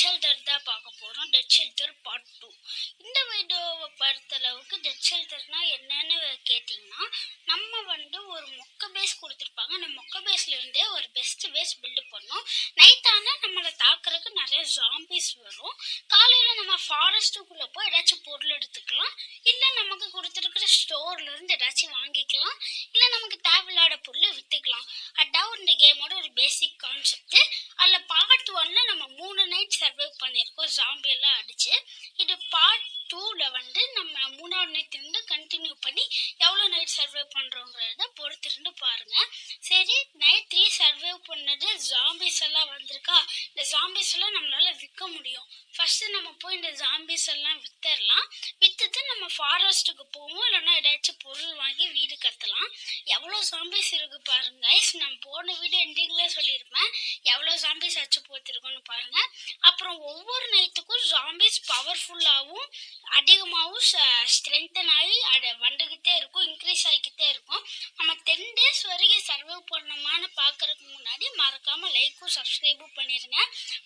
Shelter தான் பார்க்க போகிறோம். Dead shelter part 2. இந்த வீடியோவை பொறுத்தளவுக்கு டெட் ஷெல்டர்னா என்னன்னு கேட்டிங்கன்னா, நம்ம ஒரு மொக்க பேஸ் கொடுத்துருப்பாங்க. அந்த மொக்க பேஸ்லேருந்தே ஒரு பெஸ்ட் பேஸ் பில்டு பண்ணோம். நைட் ஆனால் நம்மளை தாக்குறதுக்கு நிறைய ஜாம்பிஸ் வரும். காலையில் நம்ம ஃபாரஸ்ட்டுக்குள்ளே போய் ஏதாச்சும் பொருள் எடுத்துக்கலாம், இல்லை நமக்கு கொடுத்துருக்குற ஸ்டோர்லேருந்து ஏதாச்சும் வாங்கிக்கலாம், இல்லை நமக்கு தேவையில்லாத பொருளை விற்றுக்கலாம். அதான் இந்த கேமோட ஒரு பேசிக் கான்செப்ட். அதில் பார்ட் 1ல நம்ம 3 நைட் சர்வை பண்ணியிருக்கோம் ஜாம்பி எல்லாம் அடிச்சு. இது பார்ட் 2ல நம்ம 3ஆவது நைட்லேருந்து கண்டினியூ பண்ணி எவ்வளோ நைட் சர்வை பண்ணுறோங்கிறத பொறுத்திருந்து பாருங்க. சரி, நைட் 3 சர்வை பண்ணது ஜாம்பிஸ் எல்லாம் வந்திருக்கா. இந்த ஜாம்பிஸ் எல்லாம் நம்மளால விற்க முடியும். ஃபர்ஸ்ட் நம்ம போய் இந்த ஜாம்பிஸ் எல்லாம் வித்துடலாம். வித்துட்டு நம்ம ஃபாரஸ்ட்டுக்கு போவோம், இல்லைன்னா ஏதாச்சும் பொருள் வாங்கி வீடு கட்டலாம். எவ்வளோ ஜாம்பிஸ் இருக்கு பாருங்க கைஸ். நான் போன வீடியோ எண்டிங்ல சொல்லியிருப்பேன் எவ்வளோ ஜாம்பிஸ் அச்சு போத்திருக்கோன்னு பாருங்க. அப்புறம் ஒவ்வொரு நைட்டுக்கும் ஜாம்பிஸ் பவர்ஃபுல்லாகவும் அதிகமாகவும் ஸ்ட்ரென்தன் ஆகி அதை வந்துக்கிட்டே இருக்கும், இன்க்ரீஸ் ஆகிக்கிட்டே இருக்கும். நம்ம 10 days வரைக்கும் சர்வை பண்ணோமான்னு பார்க்கறதுக்கு முன்னாடி மறக்காம லைக்கும் சப்ஸ்கிரைபும் பண்ணிடுங்க.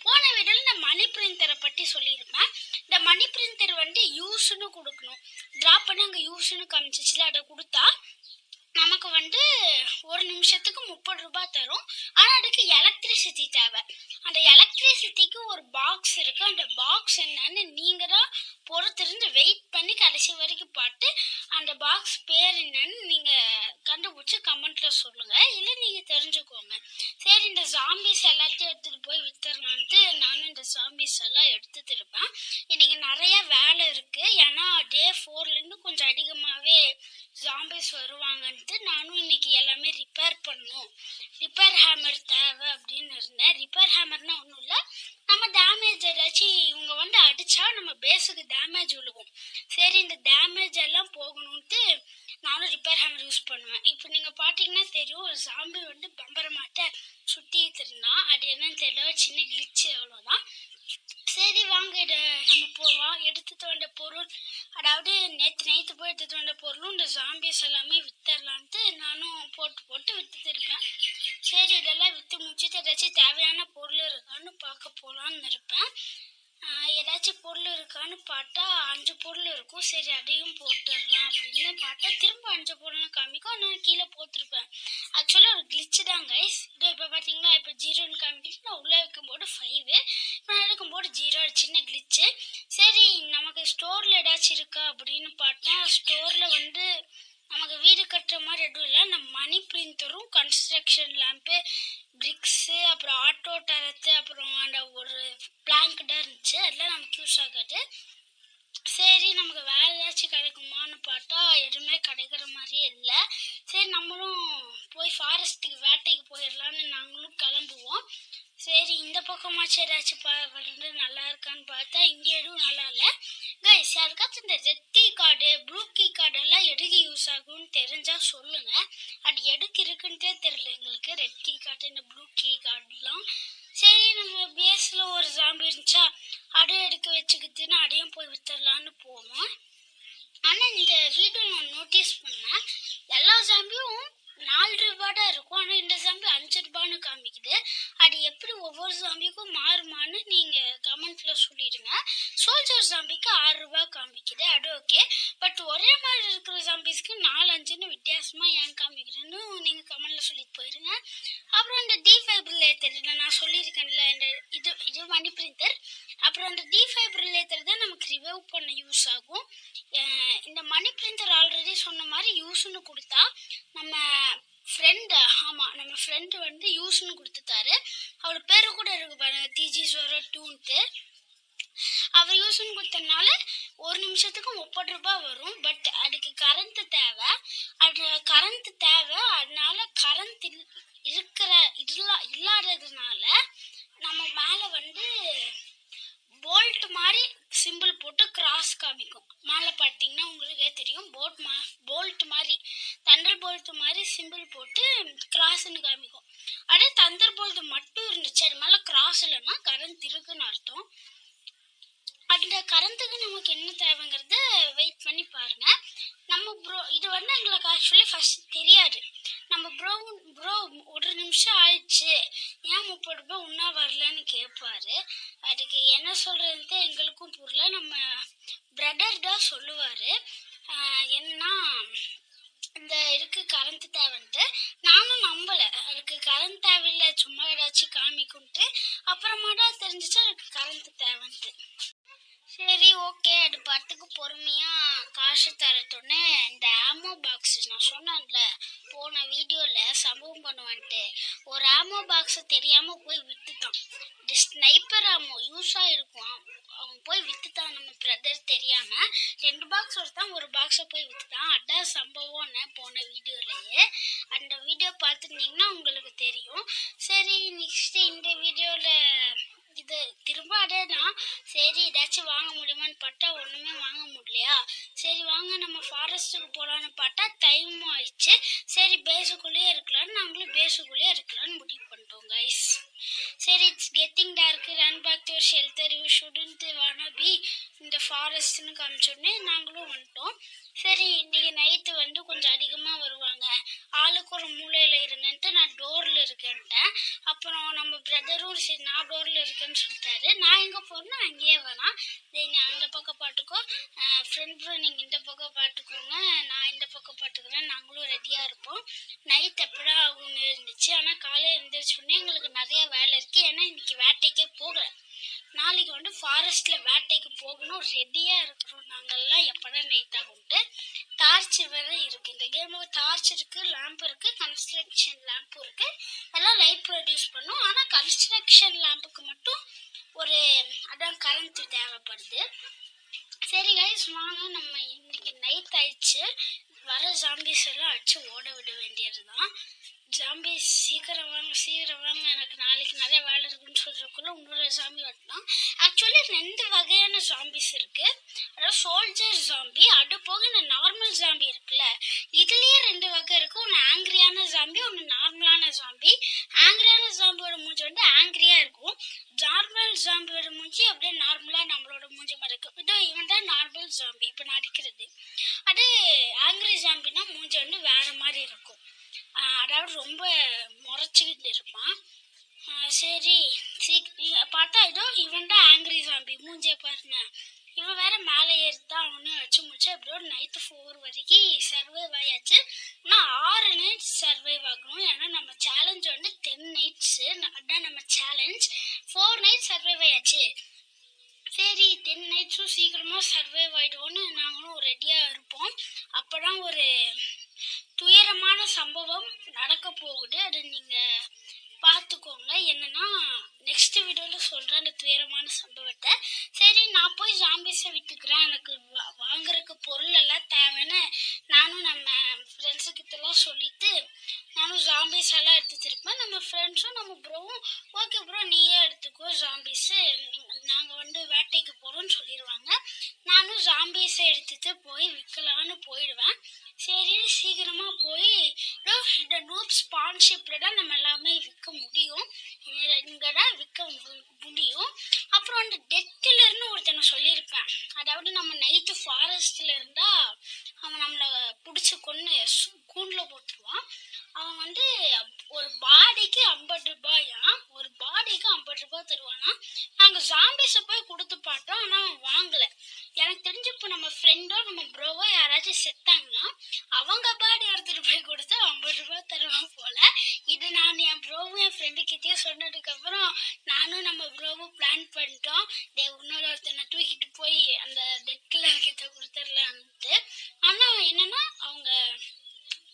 போன வீடியோவில் நான் மணி பிரிண்டரை பற்றி சொல்லியிருப்பேன். இந்த மணி பிரிண்டர் யூஸ்ன்னு கொடுக்கணும். ட்ராப் பண்ணி அங்கே யூஸ்ன்னு காமிச்சிச்சுல, அதை கொடுத்தா நமக்கு ஒரு நிமிஷத்துக்கு 30 ரூபாய் தரும். ஆனால் அதுக்கு எலக்ட்ரிசிட்டி தேவை. அந்த எலக்ட்ரிசிட்டிக்கு ஒரு பாக்ஸ் இருக்கு. அந்த பாக்ஸ் என்னன்னு நீங்க தான் பொறுத்திருந்து வெயிட் பண்ணி கடைசி வரைக்கும் பார்த்து அந்த பாக்ஸ் பேர் என்னன்னு நீங்க கண்டுபிடிச்சு கமெண்ட்ல சொல்லுங்க, இல்லை நீங்க தெரிஞ்சுக்கோங்க. சரி, இந்த ஜாம்பிஸ் எல்லாத்தையும் எடுத்துட்டு போய் வித்துடலான்ட்டு நானும் இந்த ஜாம்பிஸ் எல்லாம் எடுத்துட்டு இருப்பேன். இன்னைக்கு நிறைய வேலை இருக்கு, ஏன்னா டே 4லேருந்து கொஞ்சம் அதிகமாகவே ஜாம்பிஸ் வருவாங்கன்ட்டு நானும் இன்னைக்கு எல்லாமே ரிப்பேர் பண்ணும். ரிப்பேர் ஹேமர் தேவை அப்படின்னு இருந்தேன். ரிப்பேர் ஹேமர்னா ஒன்றும் இல்லை, நம்ம டேமேஜ் ஏதாச்சும் இவங்க அடிச்சா நம்ம பேஸுக்கு டேமேஜ் விழுகும். சரி, இந்த டேமேஜ் எல்லாம் போகணும்ட்டு நானும் ரிப்பேர் ஹேமர் யூஸ் பண்ணுவேன். இப்போ நீங்க பாத்தீங்கன்னா தெரியும், ஒரு ஜாம்பி பம்பரமாட்ட சுத்திட்டு இருந்தான். அது என்னன்னு தெரியல, சின்ன கிளிச்சு, அவ்வளோதான். சரி வாங்க, இதை நம்ம போவோம். எடுத்துட்டு வந்த பொருள், அதாவது நேற்று நைட்டு போய் எடுத்துட்டு வந்த பொருளும் இந்த ஜாம்பிஸ் எல்லாமே வித்துடலான்ட்டு நானும் போட்டு வித்துட்டு இருக்கேன். சரி, இதெல்லாம் விற்று முடிச்சுட்டு ஏதாச்சும் தேவையான பொருள் இருக்கான்னு பார்க்க போகலான்னு இருப்பேன். ஏதாச்சும் பொருள் இருக்கான்னு பார்த்தா 5 பொருள் இருக்கும். சரி, அதையும் போட்டுடலாம் அப்படின்னு பார்த்தா திரும்ப 5 பொருள்னு காமிக்கும். நான் கீழே போட்டிருப்பேன். ஆக்சுவலாக ஒரு கிளிச்சு தான் கைஸ். இது இப்போ பார்த்தீங்கன்னா இப்போ 0ன்னு காமிக்கிட்டு நான் உள்ளே வைக்கும்போது 5, நான் எடுக்கும்போது 0, சின்ன கிளிச்சு. சரி, நமக்கு ஸ்டோரில் ஏதாச்சும் இருக்கா அப்படின்னு பார்த்தா ஸ்டோரில் நமக்கு வீடு கட்டுற மாதிரி எதுவும் இல்லை. நம்ம மணி பிரிண்டரும், கன்ஸ்ட்ரக்ஷன் லேம்பு, பிரிக்ஸு, அப்புறம் ஆட்டோ டரத்து, அப்புறம் அந்த ஒரு பிளாங்க் தான் இருந்துச்சு. அதெல்லாம் நமக்கு யூஸ் ஆகாது. சரி, நமக்கு வேறு ஏதாச்சும் கிடைக்குமான்னு பார்த்தா எதுவுமே கிடைக்கிற மாதிரியே இல்லை. சரி, நம்மளும் போய் ஃபாரஸ்ட்டுக்கு வேட்டைக்கு போயிடலான்னு நாங்களும் கிளம்புவோம். சரி, இந்த பக்கமாச்சும் ஏதாச்சும் நல்லா இருக்கான்னு பார்த்தா இங்கே எதுவும் நல்லா இல்லை. கைஸ், யாருக்காச்சும் இந்த red key card, blue key card எல்லாம் எதுக்கு யூஸ் ஆகும்னு தெரிஞ்சா சொல்லுங்க. அது எதுக்கு இருக்குன்ட்டே தெரியல எங்களுக்கு, ரெட் கீ கார்டு, இந்த ப்ளூ கீ கார்டுலாம். சரி, நம்ம பேஸ்ல ஒரு ஜாம்பி இருந்துச்சா, அதையும் எடுக்க வச்சுக்கிட்டுன்னு அதையும் போய் வித்துடலான்னு போவோம். ஆனால் இந்த வீடியோ நான் நோட்டீஸ் பண்ணேன், எல்லா ஜாம்பியும் 4 ரூபாய் தான் இருக்கும். ஆனால் இந்த ஜாம்பி 5 ரூபான்னு காமிக்குது. அது எப்படி ஒவ்வொரு ஜாம்பிக்கும் மாறுமான்னு நீங்கள் கமெண்ட்ல சொல்லிடுங்க. சோல்ஜர் ஜாம்பிக்கு 6 ரூபாய் காமிக்குது, அது ஓகே. பட் ஒரே மாதிரி இருக்கிற ஜாம்பிஸ்க்கு 4, 5ன்னு வித்தியாசமாக ஏன் காமிக்கிறேன்னு நீங்கள் கமெண்ட்ல சொல்லிட்டு போயிருங்க. அப்புறம் இந்த டிஃபைப்ரிலேட்டர் நான் சொல்லியிருக்கேன்ல, இது மணி பிரிண்டர். அப்புறம் அந்த டிஃபைப்ரிலேட்டர் தான் நமக்கு ரிவைவ் பண்ண யூஸ் ஆகும். இந்த மணி பிரிண்டர் ஆல்ரெடி சொன்ன மாதிரி யூஸ்ன்னு கொடுத்தா நம்ம ஃப்ரெண்டு யூஸ்ன்னு கொடுத்துட்டாரு. அவளோட பேரு கூட இருக்கு பாருங்க, TG02ன்ட்டு. அவர் யூஸ்ன்னு கொடுத்தனால 1 நிமிஷத்துக்கு 30 ரூபாய் வரும். பட் அதுக்கு கரண்ட் தேவை. அதனால கரண்ட் இல்லாததுனால நம்ம மேலே போல்ட் மாதிரி சிம்பிள் போட்டு கிராஸ் காமிக்கும். மேலே பார்த்தீங்கன்னா உங்களுக்கே தெரியும், போல்ட் மாதிரி, தண்டர் போல்ட் மாதிரி சிம்பிள் போட்டு கிராஸ்ன்னு காமிக்கும். அதே தண்டர் போல்ட் மட்டும் இருந்துச்சு, அது மேலே கிராஸ் இல்லைன்னா கரண்ட் இருக்குன்னு அர்த்தம். அந்த கரண்ட்டுக்கு நமக்கு என்ன தேவைங்கிறத வெயிட் பண்ணி பாருங்க. நம்ம இது எங்களுக்கு ஆக்சுவலி ஃபர்ஸ்ட் தெரியாது. நம்ம ப்ரோ ப்ரோ ஒரு நிமிஷம் ஆயிடுச்சு, ஏன் 30 ரூபாய் இன்னும் வரலன்னு கேட்பாரு. அதுக்கு என்ன சொல்றதுன்னு எங்களுக்கும் புரியல. நம்ம பிரதர் தான் சொல்லுவாரு, என்னன்னா இந்த இருக்கு கரண்ட் தேவைன்ட்டு. நானும் நம்பல, அதுக்கு கரண்ட் தேவையில்லை, சும்மா ஏதாச்சும் காமிக்கும்ட்டு. அப்புறமா தான் தெரிஞ்சிச்சு அதுக்கு கரண்ட் தேவைன்ட்டு. சரி ஓகே, அது பாட்டுக்கு பொறுமையா காசு தரட்டோன்னு இந்த ஆமோ பாக்ஸ் நான் சொன்னேன்ல போன வீடியோல சம்பவம் பண்ணுவான்ட்டு, ஒரு ஆமோ பாக்ஸ் தெரியாம போய் வித்துட்டான். இது ஸ்னைப்பர் ஆமோ யூஸ் ஆயிருக்கும், அவன் போய் வித்துட்டான். நம்ம பிரதர் தெரியாம 2 பாக்ஸ் ஒருத்தான், ஒரு பாக்ஸை போய் வித்துட்டான். அதான் சம்பவம்னு போன வீடியோலயே. அந்த வீடியோ பார்த்துருந்தீங்கன்னா உங்களுக்கு தெரியும். சரி நெக்ஸ்ட் இந்த வீடியோல இது திரும்ப அதேதான். சரி ஏதாச்சும் வாங்க முடியுமான்னு பார்த்தா ஒண்ணுமே வாங்க முடியலையா. சரி வாங்க நம்ம ஃபாரஸ்ட்டுக்கு போலான்னு பார்த்தா டைமும் ஆயிடுச்சு. சரி பேஸுக்குள்ளேயே இருக்கலாம்னு நாங்களும் பேஸுக்குள்ளேயே இருக்கலாம்னு முடிவு பண்ணிட்டோம் கைஸ். சரி it's getting dark, run back to your shelter, you shouldn't wanna be இந்த ஃபாரஸ்ட்னு காமிச்சோடனே நாங்களும் வந்துட்டோம். சரி இன்னைக்கு நைட்டு வந்து கொஞ்சம் அதிகமா வருவாங்க, ஆளுக்கு ஒரு மூலையில இருங்கன்ட்டு நான் டோர்ல இருக்கேன்ட்டேன். அப்புறம் நம்ம பிரதரும் சரி நான் டோர்ல இருக்கேன்னு சொல்லிட்டாரு. நான் எங்க போறேன்னா அங்கேயே வேணாம், நீங்க அந்த பக்கம் பாட்டுக்கோ, ஃப்ரெண்ட் ப்ரோ நீங்க இந்த பக்கம் பாட்டுக்கோங்க, நான் இந்த பக்கம் பாட்டுக்கிறேன், நாங்களும் ரெடியா இருப்போம். நைட் எப்படா ஆகும்னு இருந்துச்சு. ஆனா காலையில எழுந்திரிச்சோடனே எங்களுக்கு நிறைய வேலை இருக்கு, ஏன்னா இன்னைக்கு வேட்டைக்கே போகல. நாளைக்கு வந்து ஃபாரஸ்ட்ல வேட்டைக்கு போகணும், ரெடியா இருக்கிறோம் நாங்கெல்லாம் எப்படா நைட் ஆகும்ட்டு. டார்ச் வேற இருக்கு இந்த கேம்ல, டார்ச் இருக்கு, லேம்ப் இருக்கு, கன்ஸ்ட்ரக்ஷன் லேம்பும் இருக்கு, எல்லாம் லைட் ப்ரொடியூஸ் பண்ணும். ஆனா கன்ஸ்ட்ரக்ஷன் லேம்புக்கு மட்டும் ஒரு அதான் கரண்ட் தேவைப்படுது. சரி கைஸ் வாங்க, நம்ம இன்னைக்கு நைட் ஆயிடுச்சு, வர ஜாம்பிஸ் எல்லாம் அடிச்சு ஓட விட வேண்டியதுதான். ஜாம்பிஸ் சீக்கிரம் வாங்க, எனக்கு நாளைக்கு நிறைய வேலை இருக்குன்னு சொல்றதுக்குள்ள இன்னொரு ஜாம்பி வரலாம். ஆக்சுவலி 2 வகையான ஜாம்பிஸ் இருக்கு, அதாவது சோல்ஜர் ஜாம்பி, அது போக இந்த நார்மல் ஜாம்பி இருக்குல்ல, இதுலயே 2 வகை இருக்கு. ஒன்று ஆங்கிரியான ஜாம்பி, ஒன்று நார்மலான ஜாம்பி. ஆங்கிரியான ஜாம்பியோட மூஞ்சி வந்து ஆங்கிரியா இருக்கும், நார்மல் ஜாம்பியோட மூஞ்சி அப்படியே நார்மலா நம்மளோட மூஞ்சி மாதிரி இருக்கும். இதோ இவன் தான் நார்மல் ஜாம்பி இப்ப நடிக்கிறது. அது ஆங்கிரி ஜாம்பினா மூஞ்சி வந்து வேற மாதிரி இருக்கும், அதாவது ரொம்ப முறைச்சிக்கிட்டு இருப்பான். சரி பார்த்தா இதோ இவன் தான் ஆங்கிரி ஜாம்பி, மூஞ்சிய பாருங்க. இவன் வேற மேலே ஏறித்தான் அவனையும் வச்சு முடிச்சு அப்படியே ஒரு நைட்டு 4 வரைக்கும் சர்வைவ் ஆயாச்சு. ஆனால் 6 நைட்ஸ் சர்வைவ் ஆகணும், ஏன்னா நம்ம சேலஞ்ச் வந்து 10 நைட்ஸு, அதான் நம்ம சேலஞ்ச். 4 நைட்ஸ் சர்வைவ் ஆயாச்சு. சரி 10 நைட்ஸும் சீக்கிரமா சர்வைவ் ஆயிடுவோன்னு நாங்களும் ரெடியா இருப்போம். அப்பதான் ஒரு துயரமான சம்பவம் நடக்க போகுது, அது நீங்க பார்த்துக்கோங்க. என்னன்னா நெக்ஸ்ட் வீடியோல சொல்றேன் அந்த துயரமான சம்பவத்தை. சரி நான் போய் ஜாம்பிஸை விட்டுக்கிறேன், எனக்கு வாங்குறதுக்கு பொருள் எல்லாம் தேவைன்னு நானும் நம்ம ஃப்ரெண்ட்ஸு கிட்டலாம் சொல்லிட்டு நானும் ஜாம்பிஸ் எல்லாம் எடுத்துருப்பேன். நம்ம ஃப்ரெண்ட்ஸும் நம்ம ப்ரோவும் ஓகே ப்ரோ நீயே எடுத்துக்கோ ஜாம்பிஸு, நாங்கள் வந்து வேட்டைக்கு போகிறோம்னு சொல்லிடுவாங்க. நானும் ஜாம்பிஸை எடுத்துட்டு போய் விற்கலான்னு போயிடுவேன். சரி சீக்கிரமா போய் இந்த நூப் ஸ்பான்ஷிப்ல தான் நம்ம எல்லாமே விற்க முடியும், இங்கே தான் விற்க முடியும். அப்புறம் அந்த டெத் கில்லர்னு ஒருத்தனை சொல்லியிருப்பேன், அதாவது நம்ம நைட்டு ஃபாரஸ்ட்ல இருந்தா அவன் நம்மளை பிடிச்சி கொண்டு கூண்டில் போட்டுருவான். அவன் வந்து ஒரு பாடிக்கு 50 ரூபாயா, ஒரு பாடிக்கு 50 ரூபாய் தருவானா. நாங்கள் ஜாம்பிஸை போய் கொடுத்து பார்த்தோம், ஆனால் அவன் வாங்கலை. எனக்கு தெரிஞ்சு இப்போ நம்ம ஃப்ரெண்டோ நம்ம ப்ரோவோ யாராச்சும் செத்தாங்கன்னா அவங்க பாடி எடுத்துட்டு போய் கொடுத்து 50 ரூபாய் தருவான் போல. இது நான் என் ப்ரோவும் என் ஃப்ரெண்டு கிட்டேயே சொன்னதுக்கு அப்புறம் நானும் நம்ம ப்ரோவும் பிளான் பண்ணிட்டோம், இன்னொருத்தனை தூக்கிட்டு போய் அந்த டெத் கில்லர் கிட்ட கொடுத்துடலான்ட்டு. ஆனா என்னன்னா அவங்க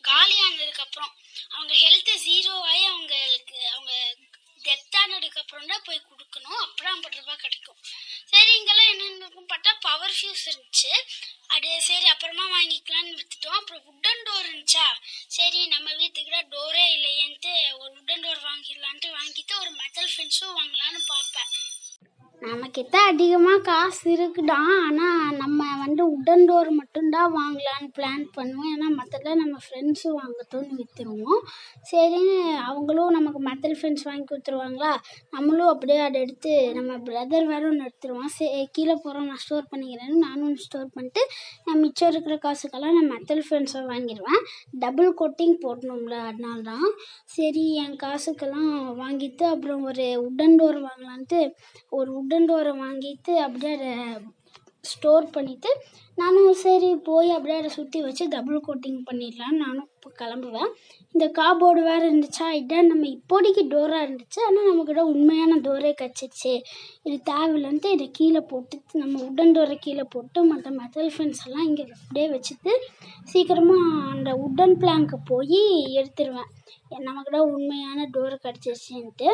காலியானதுக்கு அப்புறம் அவங்க ஹெல்த் 0 ஆகி அவங்க டெத் ஆனதுக்கு அப்புறம் தான் போய் கொடுக்கணும், அப்புறம் 50 ரூபாய் கிடைக்கும். சரி இங்கெல்லாம் என்னன்னு பார்த்தா பவர் ஃபியூஸ் இருந்துச்சு, அது சரி அப்புறமா வாங்கிக்கலான்னு வித்துட்டோம். அப்புறம் வுட்டன் டோர் இருந்துச்சா, சரி நம்ம வீட்டுக்கு தான் டோரே இல்லையேன்ட்டு ஒரு வுட்டன் டோர் வாங்கிடலான்ட்டு வாங்கிட்டு ஒரு மெட்டல் ஃபென்ஸும் வாங்கலான்னு பார்ப்பேன். நம்மக்கிட்ட அதிகமாக காசு இருக்குடா. ஆனால் நம்ம உடன் டோர் மட்டும்தான் வாங்கலான்னு பிளான் பண்ணுவோம். ஏன்னா மற்றதெல்லாம் நம்ம ஃப்ரெண்ட்ஸும் வாங்கட்டும்னு விற்றுருவோம். சரின்னு அவங்களும் நமக்கு மெட்டல் ஃபென்ஸ் வாங்கி கொடுத்துருவாங்களா, நம்மளும் அப்படியே அதை எடுத்து நம்ம பிரதர் வேறு ஒன்று எடுத்துருவான். கீழே போகிறோம் நான் ஸ்டோர் பண்ணிக்கிறேன்னு நானும் ஒன்று ஸ்டோர் பண்ணிட்டு நான் மிச்சம் இருக்கிற காசுக்கெல்லாம் நான் மெட்டல் ஃபென்ஸை வாங்கிடுவேன். டபுள் கோட்டிங் போடணும்ல, அதனால தான். சரி என் காசுக்கெல்லாம் வாங்கிட்டு அப்புறம் ஒரு உடன் டோர் வாங்கலான்ட்டு ஒரு உடன் டோரை வாங்கிட்டு அப்படியே அதை ஸ்டோர் பண்ணிவிட்டு நானும் சரி போய் அப்படியே அதை சுற்றி வச்சு டபுள் கோட்டிங் பண்ணிடலான்னு நானும் இப்போ கிளம்புவேன். இந்த காபோர்டு வேறு இருந்துச்சா, இதான் நம்ம இப்போதைக்கு டோராக இருந்துச்சு. ஆனால் நம்மக்கிட்ட உண்மையான டோரே கிடச்சிருச்சு, இது தேவையில்லைன்ட்டு இதை கீழே போட்டு நம்ம உடன் டோரை கீழே போட்டு மற்ற மெட்டல் ஃபென்ஸ் எல்லாம் இங்கே அப்படியே வச்சுட்டு சீக்கிரமாக அந்த உடன் பிளாங்க்கு போய் எடுத்துருவேன். நம்மக்கிட்ட உண்மையான டோர் கிடச்சிருச்சுன்ட்டு.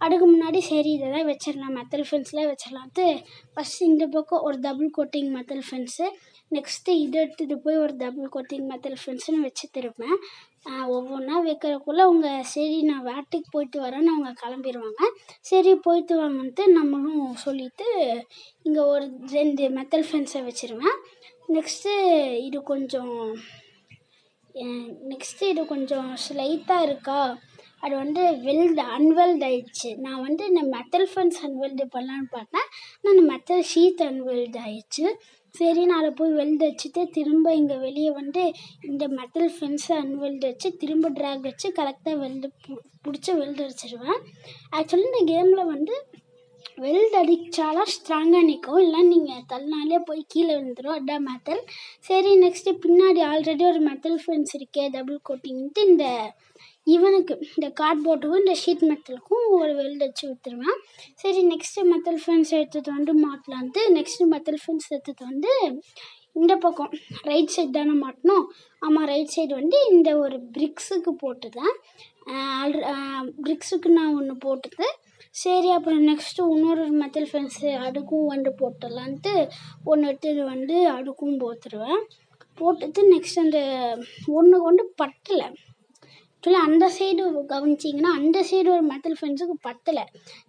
அதுக்கு முன்னாடி சரி இதெல்லாம் வச்சிடலாம், மெட்டல் ஃபென்ஸ்லாம் வச்சிடலான்ட்டு ஃபஸ்ட்டு இந்த பக்கம் ஒரு double coating metal fence, next இதை எடுத்துகிட்டு போய் ஒரு டபுள் கோட்டிங் மெட்டல் ஃபென்ஸுன்னு வச்சு திருப்பேன். ஒவ்வொன்றா வைக்கிறக்குள்ளே அவங்க சரி நான் வேட்டைக்கு போயிட்டு வரேன்னு அவங்க கிளம்பிடுவாங்க. சரி போயிட்டு வாங்கன்ட்டு நம்மளும் சொல்லிவிட்டு இங்கே ஒரு 2 மெட்டல் ஃபென்ஸை வச்சுருவேன். நெக்ஸ்ட்டு இது கொஞ்சம் ஸ்லைட்டாக இருக்கா, அது அன்வெல்ட் ஆயிடுச்சு. நான் இந்த மெட்டல் ஃபென்ஸ் அன்வெல்டு பண்ணலான்னு பார்த்தேன், ஆனால் இந்த மெட்டல் ஷீட் அன்வெல்ட் ஆயிடுச்சு. சரி நான் அதை போய் வெல்டு வச்சுட்டு திரும்ப இங்கே வெளியே இந்த மெட்டல் ஃபென்ஸை அன்வெல்டு வச்சு திரும்ப ட்ராக் வச்சு கரெக்டாக பிடிச்சி வெல்டு அடிச்சிடுவேன். ஆக்சுவலி இந்த கேமில் வெல்டு அடித்தாலும் ஸ்ட்ராங்காக நிற்கும், இல்லை நீங்கள் தள்ளினாலே போய் கீழே விழுந்துடும், அதான் மெட்டல். சரி நெக்ஸ்ட்டு பின்னாடி ஆல்ரெடி ஒரு மெட்டல் ஃபென்ஸ் இருக்கே டபுள் கோட்டிங்ட்டு இந்த கார்ட்போர்டுக்கும் இந்த ஷீட் மெட்டலுக்கும் ஒரு வெல்டு வச்சு விற்றுருவேன். சரி நெக்ஸ்ட்டு மெட்டல் ஃபென்ஸ் எடுத்துகிட்டு மாட்டலான்ட்டு நெக்ஸ்ட்டு மெட்டல் ஃபென்ஸ் எடுத்துகிட்டு இந்த பக்கம் ரைட் சைடு தானே மாட்டணும். ஆமாம், ரைட் சைடு இந்த ஒரு பிரிக்ஸுக்கு போட்டுட்டேன். பிரிக்ஸுக்கு நான் ஒன்று போட்டுட்டு சரி அப்புறம் நெக்ஸ்ட்டு இன்னொரு மெட்டல் ஃபென்ஸு அடுக்கும் போட்டுடலான்ட்டு ஒன்று எடுத்துகிட்டு அடுக்கும் போட்டுட்டு நெக்ஸ்ட் அந்த ஒன்று பட்டலை. ஆக்சுவலி அந்த சைடு கவனிச்சிங்கன்னா அந்த சைடு ஒரு மெட்டல் ஃபென்ஸுக்கு பத்தலை.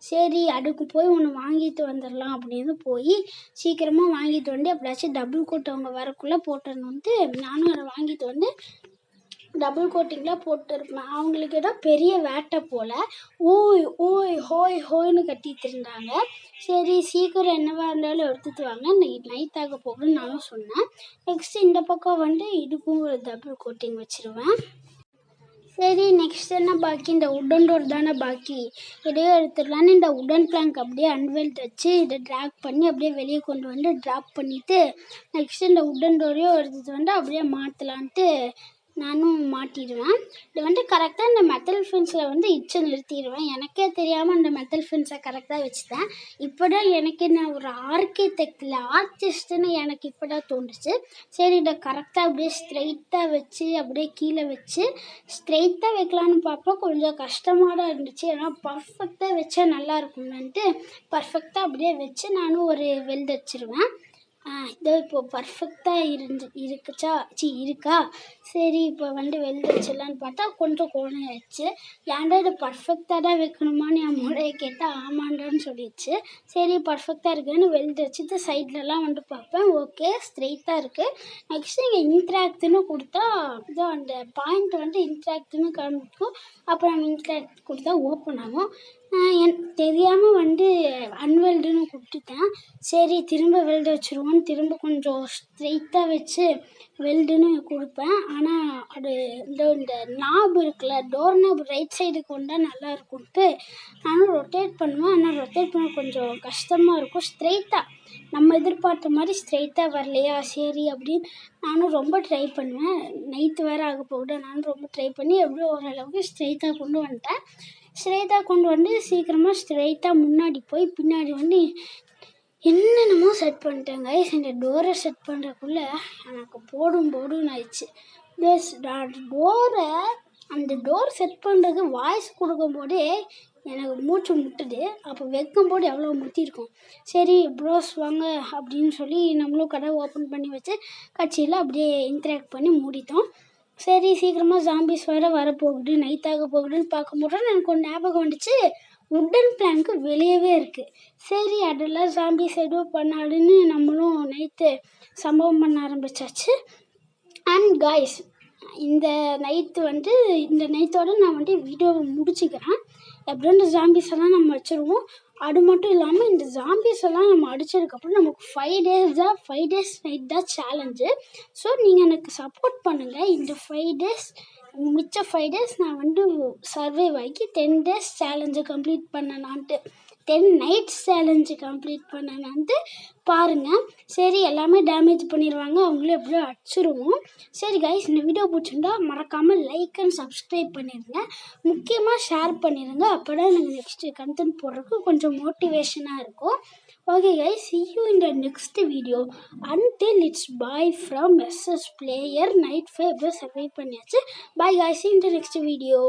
சரி அதுக்கு போய் ஒன்று வாங்கிட்டு வந்துடலாம் அப்படின்னு போய் சீக்கிரமாக வாங்கிட்டு எப்படியாச்சும் டபுள் கோட் அவங்க வரக்குள்ளே போட்டுடணுன்ட்டு நானும் அதை வாங்கிட்டு டபுள் கோட்டிங்கில் போட்டுருப்பேன். அவங்களுக்கு ஏதோ பெரிய வேட்டை போல் ஓய் ஓய் ஹோய் ஹோய்னு கட்டிகிட்டு இருந்தாங்க. சரி சீக்கிரம் என்னவாக இருந்தாலும் எடுத்துகிட்டு வாங்க, நைட் ஆக போகுதுன்னு நானும் சொன்னேன். நெக்ஸ்ட்டு இந்த பக்கம் இதுக்கும் ஒரு டபுள் கோட்டிங் வச்சுருவேன். சரி நெக்ஸ்ட் என்ன பாக்கி, இந்த உடன் டோர் தானே பாக்கி, இதையே எடுத்துடலான்னு இந்த உடன் பிளாங்க் அப்படியே அன்வெல்ட் வச்சு இதை ட்ராக் பண்ணி அப்படியே வெளியே கொண்டு ட்ராப் பண்ணிவிட்டு நெக்ஸ்ட் இந்த உடன் டோரையும் எடுத்துகிட்டு அப்படியே மாற்றலான்ட்டு நானும் மாட்டிடுவேன். இது கரெக்டாக இந்த மெட்டல் ஃபென்ஸில் இச்சு நிறுத்திடுவேன். எனக்கே தெரியாமல் அந்த மெட்டல் ஃபென்ஸை கரெக்டாக வச்சுட்டேன். இப்போ தான் நான் ஒரு ஆர்டிஸ்ட்டுன்னு எனக்கு இப்போ தான் தோணுச்சு. சரி இதை கரெக்டாக அப்படியே ஸ்ட்ரெயிட்டாக வச்சு அப்படியே கீழே வச்சு ஸ்ட்ரெயிட்டாக வைக்கலான்னு பார்ப்போம். கொஞ்சம் கஷ்டமாக தான் இருந்துச்சு, ஏன்னா பர்ஃபெக்டாக வச்சா நல்லா இருக்கும்னுட்டு பர்ஃபெக்டாக அப்படியே வச்சு நானும் ஒரு வெல்டு வச்சுருவேன். இதோ இப்போது பர்ஃபெக்டாக இருக்கா. சரி இப்போ வெல்டு வச்சிடலான்னு பார்த்தா கொஞ்சம் கோணையாச்சு. ஏன்டா இதை பர்ஃபெக்டாக தான் வைக்கணுமான்னு என் மூளையை கேட்டால் ஆமாண்டான்னு சொல்லிடுச்சு. சரி பர்ஃபெக்டாக இருக்குதுன்னு வெல்டு வச்சுட்டு சைட்லலாம் பார்ப்பேன், ஓகே ஸ்ட்ரெயிட்டாக இருக்குது. நெக்ஸ்ட்டு இங்கே இன்ட்ராக்ட்னு கொடுத்தா இதோ அந்த பாயிண்ட் இன்ட்ராக்ட்னு காமிக்கும். அப்புறம் இன்ட்ராக்ட் கொடுத்தா ஓப்பன் ஆகும். எனக்கு தெரியாமல் அன்வெல்டுன்னு கொடுத்துட்டேன். சரி திரும்ப வெல்டு வச்சுருவோன்னு திரும்ப கொஞ்சம் ஸ்ட்ரெயிட்டாக வச்சு வெல்டுன்னு கொடுப்பேன். ஆனால் அது இந்த நாப் இருக்குல்ல, டோர் நாப் ரைட் சைடுக்கு வந்தால் நல்லா இருக்கும்ட்டு நானும் ரொட்டேட் பண்ணுவேன். ஆனால் ரொட்டேட் பண்ண கொஞ்சம் கஷ்டமாக இருக்கும். ஸ்ட்ரெயிட்டாக நம்ம எதிர்பார்த்த மாதிரி ஸ்ட்ரெயிட்டாக வரலையா, சரி அப்படின்னு நானும் ரொம்ப ட்ரை பண்ணுவேன். நைட்டு வேறு ஆக போகுது, நானும் ரொம்ப ட்ரை பண்ணி எப்படியோ ஓரளவுக்கு ஸ்ட்ரெயிட்டாக கொண்டு வந்துட்டேன். ஸ்ட்ரெயிட்டாக கொண்டு சீக்கிரமாக ஸ்ட்ரெயிட்டாக முன்னாடி போய் பின்னாடி என்னென்னமோ செட் பண்ணிட்டேன் கைஸ். இந்த டோரை செட் பண்ணுறக்குள்ளே எனக்கு போடுன்னு ஆயிடுச்சு. அந்த டோர் செட் பண்ணுறதுக்கு வாய்ஸ் கொடுக்கும்போதே எனக்கு மூச்சு முட்டுது. அப்போ வைக்கும்போது எவ்வளோ முட்டியிருக்கும். சரி ப்ரோஸ் வாங்க அப்படின்னு சொல்லி நம்மளும் கடை ஓப்பன் பண்ணி வச்சு கட்சியில் அப்படியே இன்ட்ராக்ட் பண்ணி மூடிட்டோம். சரி சீக்கிரமாக ஜாம்பிஸ் வேறு வரப்போகுது, நைட்டாக போகுதுன்னு பார்க்கும்போது எனக்கு ஒரு ஞாபகம் வந்துச்சு, உட்டன் பிளாங்க்கு வெளியவே இருக்குது. சரி அதெல்லாம் ஜாம்பிஸ் எதுவும் பண்ணாதுன்னு நம்மளும் நைட்டு சம்பவம் பண்ண ஆரம்பித்தாச்சு. அண்ட் காய்ஸ், இந்த நைட்டோட நான் வீடியோவை முடிச்சுக்கிறேன். எப்படியும் இந்த ஜாம்பிஸ் எல்லாம் நம்ம வச்சுருவோம். அது மட்டும் இல்லாமல் இந்த ஜாம்பிஸ் எல்லாம் நம்ம அடித்ததுக்கப்புறம் நமக்கு 5 days நைட் தான் சேலஞ்சு. ஸோ நீங்கள் எனக்கு சப்போர்ட் பண்ணுங்கள். இந்த 5 days மிச்ச 5 days நான் சர்வைவ் ஆகி 10 days சேலஞ்சை கம்ப்ளீட் பண்ணனான்ட்டு 10 nights சேலஞ்சு கம்ப்ளீட் பண்ணனான்ட்டு பாருங்கள். சரி, எல்லாமே டேமேஜ் பண்ணிடுவாங்க, அவங்களே எப்படியோ அடிச்சிருவோம். சரி கைஸ், இந்த வீடியோ பிடிச்சிருந்தா மறக்காமல் லைக் அண்ட் சப்ஸ்கிரைப் பண்ணிடுங்க. முக்கியமாக ஷேர் பண்ணிடுங்க. அப்போ தான் எனக்கு நெக்ஸ்ட்டு கண்டென்ட் போடுறதுக்கு கொஞ்சம் மோட்டிவேஷனாக இருக்கும். Okay guys, see you in the next video. Until it's bye from SS Player. Night 5 survive பண்ணியாச்சு. Bye guys, see you in the next video.